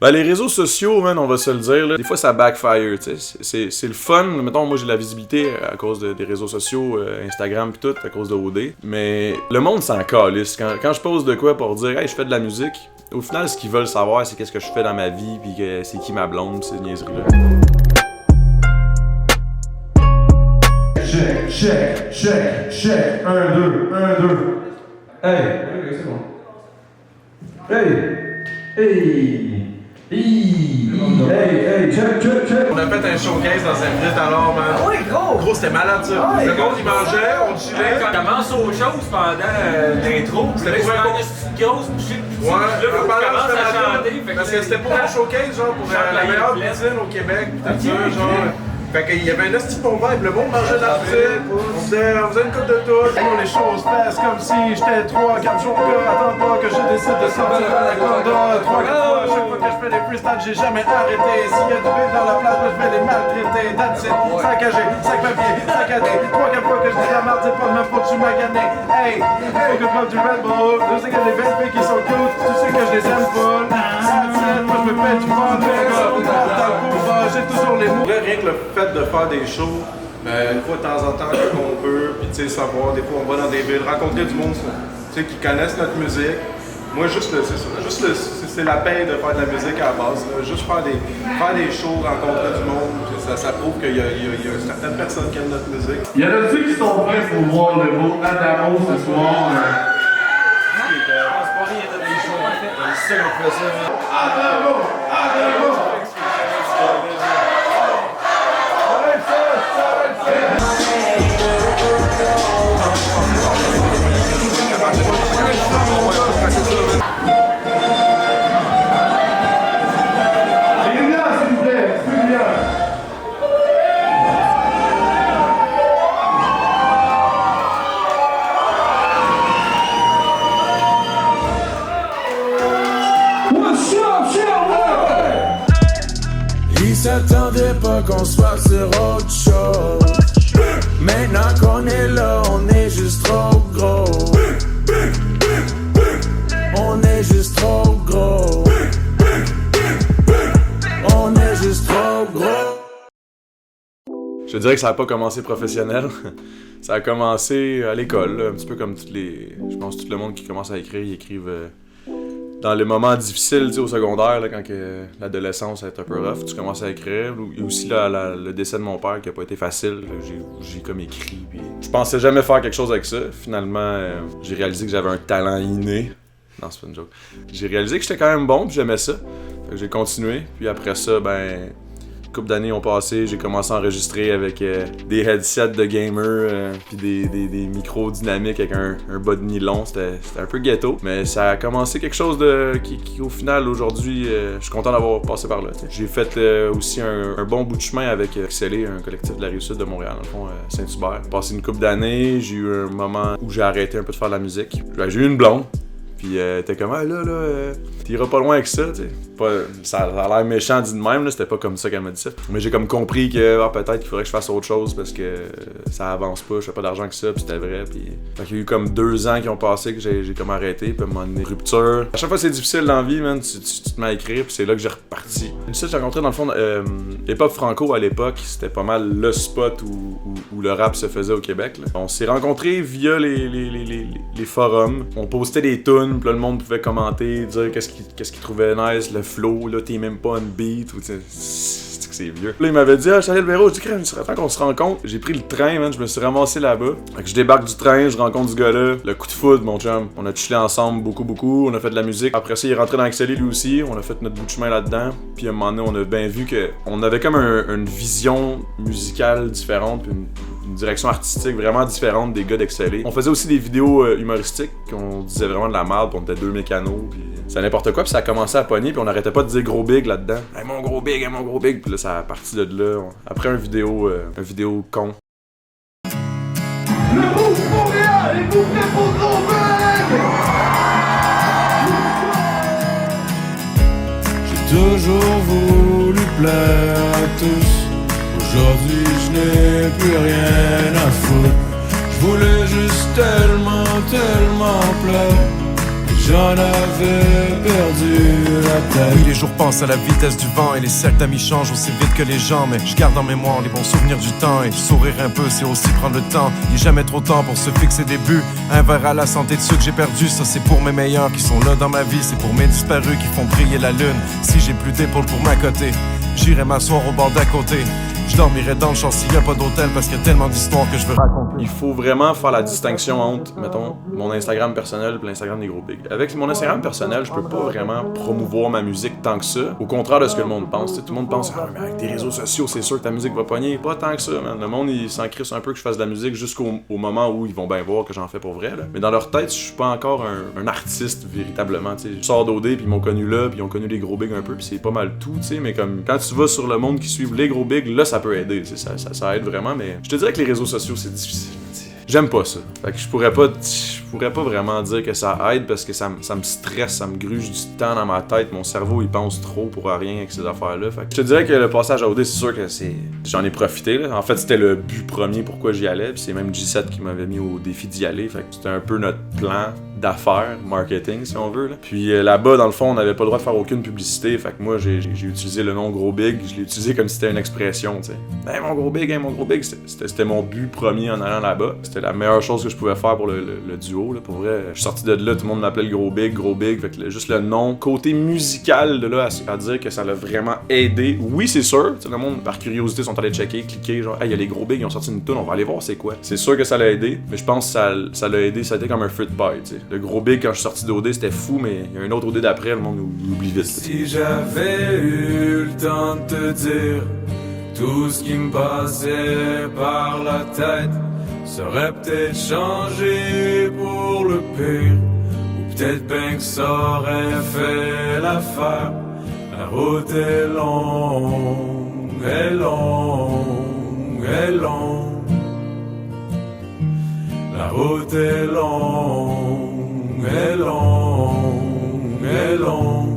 Ben, les réseaux sociaux, man, on va se le dire, là, des fois ça backfire, tu sais. C'est le fun. Mettons, moi j'ai la visibilité à cause des réseaux sociaux, Instagram pis tout, à cause de OD. Mais le monde s'en calisse. Quand je pose de quoi pour dire, hey, je fais de la musique, au final, ce qu'ils veulent savoir, c'est qu'est-ce que je fais dans ma vie, pis c'est qui ma blonde, pis ces niaiseries-là. Check, 1, 2, 1, 2. Hey, c'est bon. Hey, check. On a fait un showcase dans Saint-Brice alors, man. Oui, gros! Gros, c'était malade ça. Ouais. Le monde, il mangeait, on chillait. On commence aux choses pendant l'intro. C'était Là, pour tu fais une grosse bouchée de poutine. Ouais, Puis là, en on parlant, commence c'était à malade. chanter. Parce que c'était pour un showcase, genre, pour la meilleure poutine au Québec, pis tout ça, genre. Fait qu'il y avait un esti bon vibe, le monde mangeait de la poutine, on faisait une coupe de tout. Pour les choses passent comme si j'étais 3-4 jours gars. Attends pas que je décide de sortir à la corda 3-4 fois, à chaque fois que je fais des freestyles, j'ai jamais arrêté. S'il y a du bif dans la place, je vais les maltraiter. That's it, saccagé, sac papier, saccadé. 3-4 fois que je dis la merde, c'est pas de ma faute, je suis magané. Hey, faut que je boive du Red Bull. Je sais qu'il y a des belles filles qui sont cute, tu sais que je les aime pas. That's it, moi je me fais du fun, les gars. On passe dans le combat, j'ai toujours les mots. Rien que le fait de faire des shows, une fois de temps en temps quand on peut, puis tu sais, savoir, des fois on va dans des villes, rencontrer du monde, tu sais, qui connaissent notre musique. Moi, c'est ça, c'est la paix de faire de la musique à la base, là. Juste faire des shows, rencontrer du monde, ça prouve qu'il y a certaines personnes qui aiment notre musique. Il y en a ceux qui sont prêts pour voir le beau Adamo ce soir. C'est pas rien de des choses. C'est ça qu'on fait ça. Adamo! Ils s'attendaient pas qu'on soit sur autre chose. Maintenant qu'on est là, on est juste trop gros. On est juste trop gros. On est juste trop gros. Je te dirais que ça a pas commencé professionnel. Ça a commencé à l'école, là, un petit peu comme je pense tout le monde qui commence à écrire, ils écrivent dans les moments difficiles, tu sais, au secondaire, là, quand l'adolescence est un peu rough, tu commences à écrire. Il y a aussi le décès de mon père qui a pas été facile. J'ai comme écrit. Puis je pensais jamais faire quelque chose avec ça. Finalement, j'ai réalisé que j'avais un talent inné. Non, c'est pas une joke. J'ai réalisé que j'étais quand même bon, puis j'aimais ça. Fait que j'ai continué. Puis après ça, une couple d'années ont passé, j'ai commencé à enregistrer avec des headsets de gamer, puis des micros dynamiques avec un bas de nylon. C'était un peu ghetto, mais ça a commencé quelque chose qui au final, aujourd'hui, je suis content d'avoir passé par là. T'sais. J'ai fait aussi un bon bout de chemin avec Xcelé, un collectif de la Rive-Sud de Montréal, dans le fond, Saint-Hubert. Passé une couple d'années, j'ai eu un moment où j'ai arrêté un peu de faire de la musique. J'ai eu une blonde. Puis t'es comme, t'iras pas loin avec ça, tu sais. Ça a l'air méchant dit de même, là, c'était pas comme ça qu'elle m'a dit ça. Mais j'ai comme compris que peut-être qu'il faudrait que je fasse autre chose parce que ça avance pas, je fais pas d'argent que ça, puis c'était vrai. Puis fait qu'il y a eu comme 2 ans qui ont passé que j'ai comme arrêté, puis à un moment donné, rupture. À chaque fois c'est difficile dans la vie, man, tu te mets à écrire, puis c'est là que j'ai reparti. Ça, j'ai rencontré dans le fond, Hip Hop Franco à l'époque, c'était pas mal le spot où le rap se faisait au Québec, là. On s'est rencontrés via les forums, on postait des tunes, puis là le monde pouvait commenter, dire qu'est-ce qu'il trouvait nice, le flow, là t'es même pas un beat, ou c'est vieux. Là il m'avait dit, Chalet le Véro, je dis crème, il serait temps qu'on se rencontre. J'ai pris le train, man, je me suis ramassé là-bas. Fait que je débarque du train, je rencontre ce gars-là, le coup de foudre, mon chum. On a chillé ensemble beaucoup, on a fait de la musique. Après ça, il est rentré dans Xcelé lui aussi, on a fait notre bout de chemin là-dedans. Puis à un moment donné, on a bien vu qu'on avait comme une vision musicale différente, puis une direction artistique vraiment différente des gars d'Xcelé. On faisait aussi des vidéos humoristiques, qu'on disait vraiment de la merde, puis on était 2 mécanos, puis c'est n'importe quoi, puis ça a commencé à pogner, puis on arrêtait pas de dire gros big là-dedans. Hey mon gros big, puis là ça a parti de là. Après un vidéo con. Le Move Montréal est vous prêt pour gros big? J'ai toujours voulu plaire à tous. Aujourd'hui je n'ai plus rien à foutre. Je voulais juste tellement plaire. j'en avais perdu la tête. Oui, les jours passent à la vitesse du vent et les cercles d'amis changent aussi vite que les gens. Mais je garde en mémoire les bons souvenirs du temps. Et sourire un peu, c'est aussi prendre le temps. Il est jamais trop tard pour se fixer des buts. Un verre à la santé de ceux que j'ai perdus. Ça c'est pour mes meilleurs qui sont là dans ma vie. C'est pour mes disparus qui font briller la lune. Si j'ai plus d'épaules pour m'accoter, j'irai m'asseoir au bord d'à côté. Je dormirai dans le champ s'il y a pas d'hôtel parce qu'il y a tellement d'histoires que je veux raconter. Il faut vraiment faire la distinction entre, mettons, mon Instagram personnel et l'Instagram des Gros Big. Avec mon Instagram personnel, je peux pas vraiment promouvoir ma musique tant que ça. Au contraire de ce que le monde pense. T'sais, tout le monde pense, ah, mais avec tes réseaux sociaux, c'est sûr que ta musique va pogner. Pas tant que ça, man. Le monde, il s'en crisse un peu que je fasse de la musique jusqu'au moment où ils vont bien voir que j'en fais pour vrai. Là. Mais dans leur tête, je suis pas encore un artiste véritablement. T'sais. Je sors d'OD, puis ils m'ont connu là, puis ils ont connu les Gros Big un peu, puis c'est pas mal tout. T'sais. Mais comme quand tu vas sur le monde qui suit les Gros Big, là, ça peut aider. Ça aide vraiment, mais je te dirais que les réseaux sociaux, c'est difficile. J'aime pas ça. Fait que je pourrais pas vraiment dire que ça aide parce que ça me stresse, ça me gruge du temps dans ma tête. Mon cerveau, il pense trop pour rien avec ces affaires-là. Fait que je te dirais que le passage à OD, c'est sûr que j'en ai profité. Là. En fait, c'était le but premier pourquoi j'y allais. Puis c'est même G7 qui m'avait mis au défi d'y aller. Fait que c'était un peu notre plan d'affaires, marketing si on veut. Là. Puis là-bas, dans le fond, on n'avait pas le droit de faire aucune publicité. Fait que moi, j'ai utilisé le nom Gros Big. Je l'ai utilisé comme si c'était une expression. T'sais. Hey, mon Gros Big, c'était mon but premier en allant là-bas. C'était la meilleure chose que je pouvais faire pour le duo. Là. Pour vrai, je suis sorti de là, tout le monde m'appelait le Gros Big. Fait que juste le nom, côté musical de là à dire que ça l'a vraiment aidé. Oui, c'est sûr. Le monde, par curiosité, sont allés checker, cliquer, genre, hey, il y a les Gros Big, ils ont sorti une tune, on va aller voir c'est quoi. C'est sûr que ça l'a aidé, mais je pense que ça l'a aidé, ça a été comme un fruit pie, tu sais. Le Gros Big, quand je suis sorti d'OD, c'était fou, mais il y a un autre OD d'après, le monde oublie vite. Si j'avais eu le temps de te dire tout ce qui me passait par la tête, ça aurait peut-être changé pour le pire, ou peut-être bien que ça aurait fait l'affaire. La route est longue, est longue, est longue. La route est longue, est longue, est longue.